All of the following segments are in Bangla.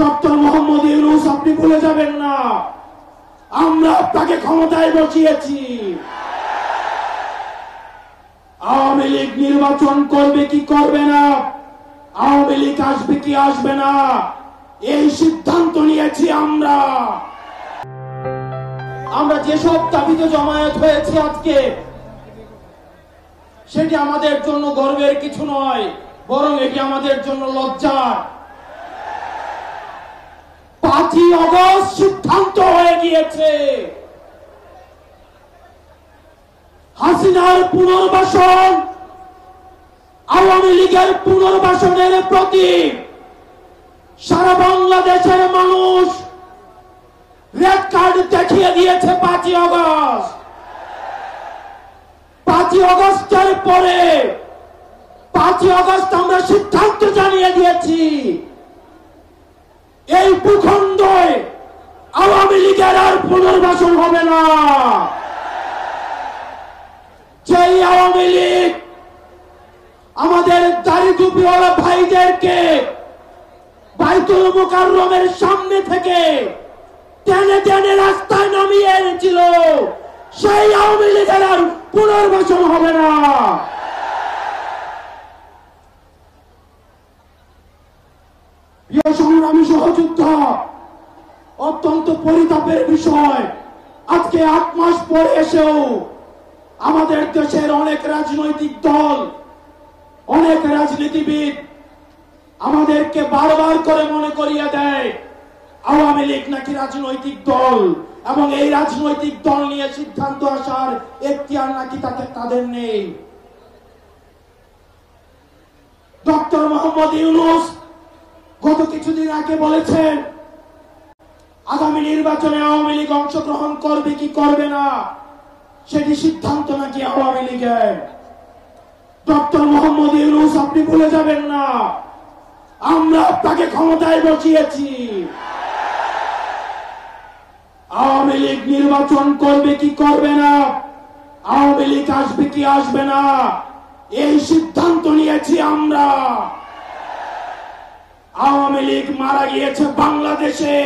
ডক্টর মোহাম্মদ ইউনূস আপনি ভুলে যাবেন না, আমরা আপনাকে ক্ষমতায় বসিয়েছি। আওয়ামী লীগ নির্বাচন করবে কি করবে না, আওয়ামী লীগ আসবে কি আসবে না, এই সিদ্ধান্ত নিয়েছি আমরা। আমরা যেসব দাবিতে জমায়েত হয়েছে আজকে, সেটি আমাদের জন্য গর্বের কিছু নয়, বরং এটি আমাদের জন্য লজ্জার। 5ই আগস্ট সিদ্ধান্ত হয়ে গিয়েছে হাসিনার পুনর্বাসন, আওয়ামী লীগের পুনর্বাসনের প্রতি সারা বাংলাদেশের মানুষ রেড কার্ড দেখিয়ে দিয়েছে। 5ই আগস্ট 5ই আগস্টের পরে 5ই আগস্ট আমরা সিদ্ধান্ত জানিয়ে দিয়েছি, এই ভূখণ্ডে আওয়ামী লীগের আর পুনর্বাসন হবে না। যেই আওয়ামী লীগ আমাদের দাড়ি টুপিওয়ালা ভাইদেরকে বাইতুল মুকাররমের সামনে থেকে টেনে টেনে রাস্তায় নামিয়ে এনেছিল, সেই আওয়ামী লীগের আর পুনর্বাসন হবে না। প্রিয় সংগ্রামী সহযোদ্ধা, অত্যন্ত পরিতাপের বিষয়, আজকে 8 মাস পরে এসেও আমাদের দেশের অনেক রাজনৈতিক দল, অনেক রাজনীতিবিদ আমাদেরকে বারবার করে মনে করিয়ে দেয় আওয়ামী লীগ নাকি রাজনৈতিক দল, এবং এই রাজনৈতিক দল নিয়ে সিদ্ধান্ত আসার এখতিয়ার নাকি তাদের নেই। ডক্টর মোহাম্মদ ইউনূস গত কিছুদিন আগে বলেছেন আগামী নির্বাচনে আওয়ামী লীগ অংশগ্রহণ করবে কি করবে না, সেটি সিদ্ধান্ত নাকি আওয়ামী লীগের। ডক্টর মোহাম্মদ ইউনূস আপনি ভুলে যাবেন না, আমরা আপনাকে ক্ষমতায় বসিয়েছি। আওয়ামী লীগ নির্বাচন করবে কি করবে না, আওয়ামী লীগ আসবে কি আসবে না, এই সিদ্ধান্ত নিয়েছি আমরা। আওয়ামী লীগ মারা গিয়েছে বাংলাদেশে,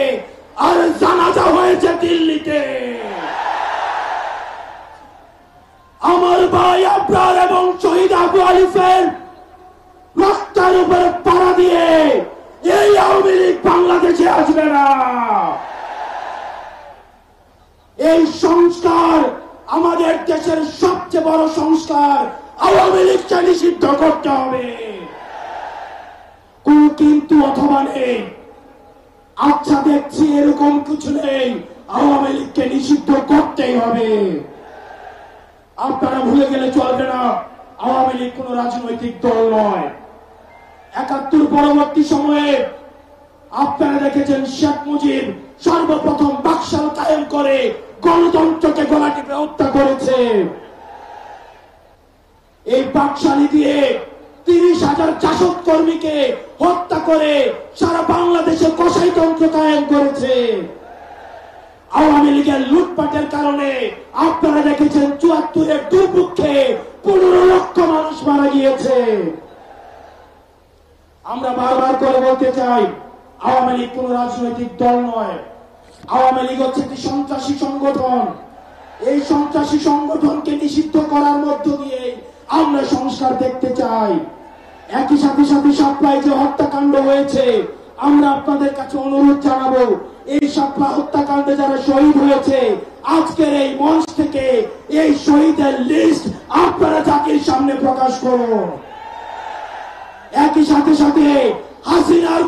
আর জানাজা হয়েছে দিল্লিতে। আমার ভাই আবরার এবং শহীদ আবু আলিফের রাস্তার উপরে পাড়া দিয়ে এই আওয়ামী লীগ বাংলাদেশে আসবে না। এই সংস্কার আমাদের দেশের সবচেয়ে বড় সংস্কার, আওয়ামী লীগকে নিষিদ্ধ করতে হবে। কোন কিন্তু অথবা নেই, আচ্ছা দেখছি এরকম কিছু নেই, আওয়ামী লীগকে নিষিদ্ধ করতেই হবে। আপনারা ভুলে গেলে চলবে না, আওয়ামী লীগ কোন রাজনৈতিক দল নয়। ৭১ পরবর্তী সময়ে আপনারা দেখেছেন শেখ মুজিব সর্বপ্রথম বাকশাল কায়েম করে গণতন্ত্রকে গলা টিপে হত্যা করেছে। এই বাকশালী দিয়ে ৩০,০০০ জাসদ কর্মীকে হত্যা করে সারা বাংলাদেশে কসাইতন্ত্র কায়েম করেছে। আওয়ামী লীগের লুটপাটের কারণে আপনারা দেখেছেন ৭৪-এর দুর্ভিক্ষে ১৫ লক্ষ মানুষ মারা গিয়েছে। আমরা বারবার করে বলতে চাই, আওয়ামী লীগ কোন রাজনৈতিক দল নয়, আওয়ামী লীগ হচ্ছে একটি সন্ত্রাসী সংগঠন। এই সন্ত্রাসী সংগঠনকে নিষিদ্ধ করার মধ্য দিয়ে আমরা সংস্কার দেখতে চাই। একই সাথে সাপ্লাই যে হত্যাকাণ্ড হয়েছে, আমরা আপনাদের কাছে অনুরোধ জানাবো, এই সাপ্লাই হত্যাকাণ্ডে যারা শহীদ হয়েছে, আজকের এই মঞ্চ থেকে এই শহীদের লিস্ট আপনারা জাতির সামনে প্রকাশ করুন। একই সাথে হাসিনার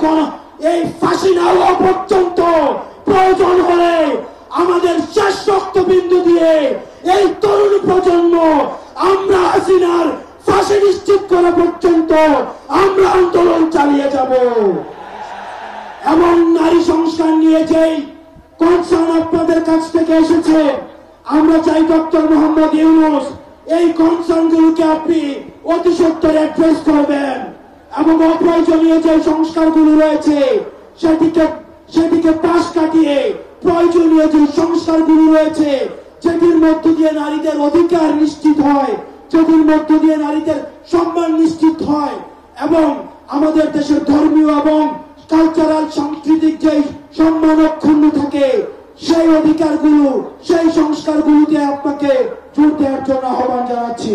এই ফাঁসি না হওয়া পর্যন্ত প্রয়োজন হলে আমাদের শেষ রক্তবিন্দু দিয়ে এই তরুণ প্রজন্ম আমরা হাসিনার ফাঁসি নিশ্চিত করা পর্যন্ত আমরা আন্দোলন চালিয়ে যাব। এবং নারী সংস্কার নিয়ে যেই কনসার্ন আপনাদের কাছ থেকে এসেছে, আমরা চাই ডক্টর মোহাম্মদ ইউনূস এই কনসার্ন গুলোকে আপনি অতি সত্বর অ্যাড্রেস করবেন, এবং অপ্রয়োজনীয় যে সংস্কারগুলো রয়েছে সেটিকে পাশ কাটিয়ে প্রয়োজনীয় যে সংস্কারগুলো রয়েছে, যেটির মধ্য দিয়ে নারীদের অধিকার নিশ্চিত হয়, যেটির মধ্য দিয়ে নারীদের সম্মান নিশ্চিত হয়, এবং আমাদের দেশের ধর্মীয় এবং কালচারাল সাংস্কৃতিক যে সম্মান অক্ষুণ্ণ থাকে, সেই অধিকারগুলো, সেই সংস্কারগুলোতে আপনাকে জোর দেওয়ার জন্য আহ্বান জানাচ্ছি।